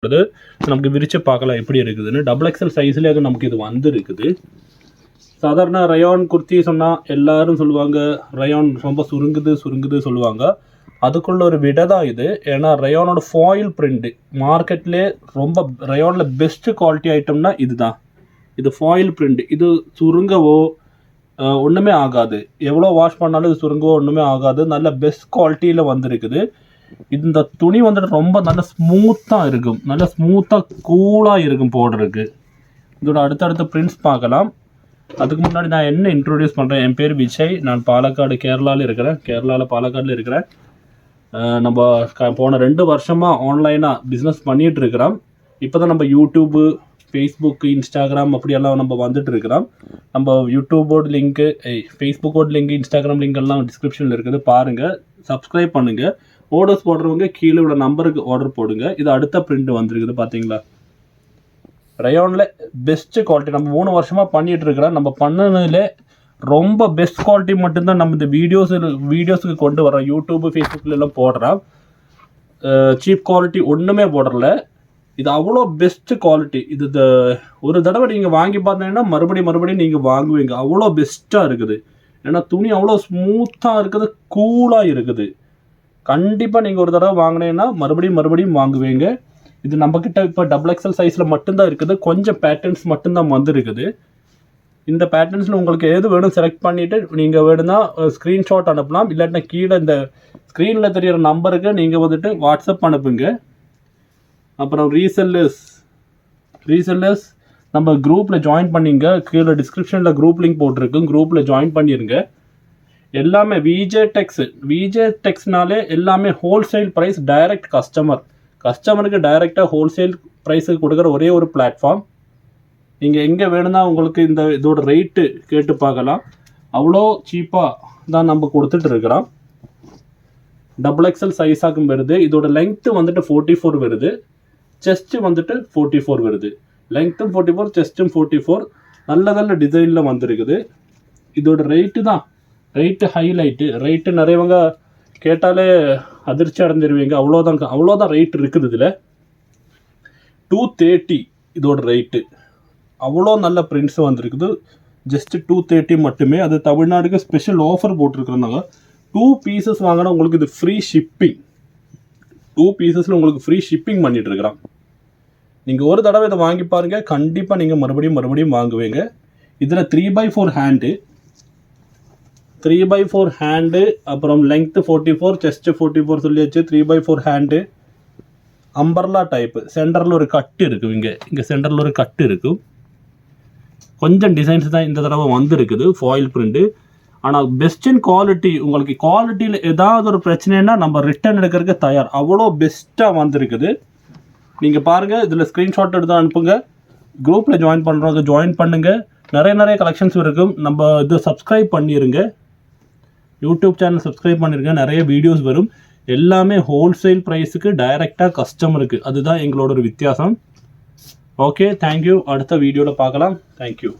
நமக்கு விரிச்சு பார்க்கலாம் எப்படி இருக்குதுன்னு. டபுள் எக்ஸல் சைஸ்லேயே நமக்கு இது வந்துருக்குது. சாதாரண ரயான் குர்த்தி சொன்னால் எல்லாரும் சொல்லுவாங்க ரயான் ரொம்ப சுருங்குது சொல்லுவாங்க. அதுக்குள்ள ஒரு விட தான் இது. ஏன்னா ரயானோட ஃபாயில் பிரிண்ட்டு மார்க்கெட்லேயே ரொம்ப ரயானில் பெஸ்ட்டு குவாலிட்டி ஐட்டம்னா இது தான். இது ஃபாயில் பிரிண்ட். இது சுருங்கவோ ஒன்றுமே ஆகாது. எவ்வளோ வாஷ் பண்ணாலும் இது சுருங்கவோ ஒன்றுமே ஆகாது. நல்ல பெஸ்ட் குவாலிட்டியில் வந்துருக்குது. இந்த துணி வந்துட்டு ரொம்ப நல்ல ஸ்மூத்தாக இருக்கும். நல்ல ஸ்மூத்தாக கூலாக இருக்கும் போடுறதுக்கு. இதோட அடுத்தடுத்த பிரிண்ட்ஸ் பார்க்கலாம். அதுக்கு முன்னாடி நான் என்ன இன்ட்ரோடியூஸ் பண்ணுறேன். என் பேர் விஜய். நான் பாலக்காடு கேரளாவில் இருக்கிறேன். பாலக்காடில் இருக்கிறேன். நம்ம போன 2 வருஷமாக ஆன்லைனாக பிஸ்னஸ் பண்ணிகிட்டு இருக்கிறோம். இப்போ தான் நம்ம யூடியூப்பு, ஃபேஸ்புக்கு, இன்ஸ்டாகிராம் அப்படியெல்லாம் நம்ம வந்துட்டு இருக்கிறோம். நம்ம யூடியூபோட லிங்க்கு, ஃபேஸ்புக்கோட லிங்க், இன்ஸ்டாகிராம் லிங்க் எல்லாம் டிஸ்கிரிப்ஷனில் இருக்குது. பாருங்கள், சப்ஸ்கிரைப் பண்ணுங்கள். ஆர்டர்ஸ் போடுறவங்க கீழே உள்ள நம்பருக்கு ஆர்டர் போடுங்க. இது அடுத்த பிரிண்ட் வந்துருக்குது பார்த்தீங்களா. ரயானில் பெஸ்ட்டு குவாலிட்டி நம்ம 3 வருஷமாக பண்ணிகிட்டு இருக்கிறோம். நம்ம பண்ணதில் ரொம்ப பெஸ்ட் குவாலிட்டி மட்டும்தான் நம்ம இந்த வீடியோஸுக்கு கொண்டு வரோம். யூடியூப்பு, ஃபேஸ்புக்கில் எல்லாம் போடுறோம். சீப் குவாலிட்டி ஒன்றுமே போடல. இது அவ்வளோ பெஸ்ட்டு குவாலிட்டி. இது ஒரு தடவை நீங்கள் வாங்கி பார்த்தீங்கன்னா மறுபடியும் நீங்கள் வாங்குவீங்க. அவ்வளோ பெஸ்ட்டாக இருக்குது. ஏன்னா துணி அவ்வளோ ஸ்மூத்தாக இருக்குது, கூலாக இருக்குது. கண்டிப்பாக நீங்கள் ஒரு தடவை வாங்கினீங்கன்னா மறுபடியும் வாங்குவீங்க. இது நம்மக்கிட்ட இப்போ டபுள் எக்ஸல் சைஸில் மட்டும்தான் இருக்குது. கொஞ்சம் பேட்டர்ன்ஸ் மட்டும்தான் வந்துருக்குது. இந்த பேட்டர்ன்ஸில் உங்களுக்கு எது வேணும் செலக்ட் பண்ணிவிட்டு நீங்கள் வேணும்னா ஸ்க்ரீன்ஷாட் அனுப்பலாம். இல்லாட்டினா கீழே இந்த ஸ்க்ரீனில் தெரியிற நம்பருக்கு நீங்கள் வந்துட்டு வாட்ஸ்அப் அனுப்புங்க. அப்புறம் ரீசெல்லர்ஸ் நம்ம குரூப்பில் ஜாயின் பண்ணிங்க. கீழே டிஸ்கிரிப்ஷனில் குரூப் லிங்க் போட்டிருக்கு. குரூப்பில் ஜாயின் பண்ணிடுங்க. எல்லாமே விஜே டெக்ஸ்னாலே எல்லாமே ஹோல்சேல் ப்ரைஸ். டைரக்ட் கஸ்டமருக்கு டைரெக்டாக ஹோல்சேல் ப்ரைஸுக்கு கொடுக்குற ஒரே ஒரு பிளாட்ஃபார்ம். நீங்கள் எங்கே வேணும்னா உங்களுக்கு இதோட ரேட்டு கேட்டு பார்க்கலாம். அவ்வளோ சீப்பாக தான் நம்ம கொடுத்துட்டு இருக்கிறோம். டபுள் எக்ஸல் சைஸாகும் வருது. இதோட லெங்க்த்து வந்துட்டு 44 வருது. செஸ்ட்டு வந்துட்டு 44 வருது. லெங்க்த்தும் 44, செஸ்ட்டும் 44. நல்ல டிசைனில் வந்துருக்குது. இதோட ரேட்டு ஹைலைட்டு. ரேட்டு நிறையவங்க கேட்டாலே அதிர்ச்சி அடைஞ்சிருவீங்க. அவ்வளோதான் ரேட் இருக்குது. இதில் 230 இதோட ரேட்டு. அவ்வளோ நல்ல பிரிண்ட்ஸ் வந்துருக்குது. ஜஸ்ட்டு 230 மட்டுமே. அது தமிழ்நாடுக்கு ஸ்பெஷல் ஆஃபர் போட்டிருக்கிறோம். 2 பீசஸ் வாங்கினா உங்களுக்கு இது ஃப்ரீ ஷிப்பிங். 2 பீசஸில் உங்களுக்கு ஃப்ரீ ஷிப்பிங் பண்ணிகிட்டு இருக்கிறோம். நீங்கள் ஒரு தடவை இதை வாங்கி பாருங்கள். கண்டிப்பாக நீங்கள் மறுபடியும் வாங்குவீங்க. இதில் 3x4 ஹேண்டு, அப்புறம் லெங்க்த்து 44, செஸ்ட்டு 44 சொல்லியாச்சு. 3x4 hand, umbrella type. சென்டரில் ஒரு கட்டு இருக்கும். இங்கே சென்டரில் ஒரு கட்டு இருக்கும். கொஞ்சம் டிசைன்ஸ் தான் இந்த தடவை வந்துருக்குது, ஃபாயில் பிரிண்ட்டு. ஆனால் பெஸ்ட் இன் குவாலிட்டி. உங்களுக்கு குவாலிட்டியில் ஏதாவது ஒரு பிரச்சனைனா நம்ம ரிட்டர்ன் எடுக்கிறதுக்கு தயார். அவ்வளோ பெஸ்ட்டாக வந்திருக்குது. நீங்கள் பாருங்கள். இதில் ஸ்க்ரீன்ஷாட் எடுத்து அனுப்புங்க. குரூப்பில் ஜாயின் பண்ணுறவங்க ஜாயின் பண்ணுங்கள். நிறைய கலெக்ஷன்ஸ் இருக்கும். நம்ம இது சப்ஸ்கிரைப் பண்ணிடுங்க. யூடியூப் சேனல் சப்ஸ்கிரைப் பண்ணிருங்க. நிறைய வீடியோஸ் வரும். எல்லாமே ஹோல்சேல் ப்ரைஸுக்கு டைரெக்டாக கஸ்டமருக்கு. அதுதான் எங்களோட ஒரு வித்தியாசம். Okay, thank you. அடுத்த வீடியோவில் பார்க்கலாம். தேங்க்யூ.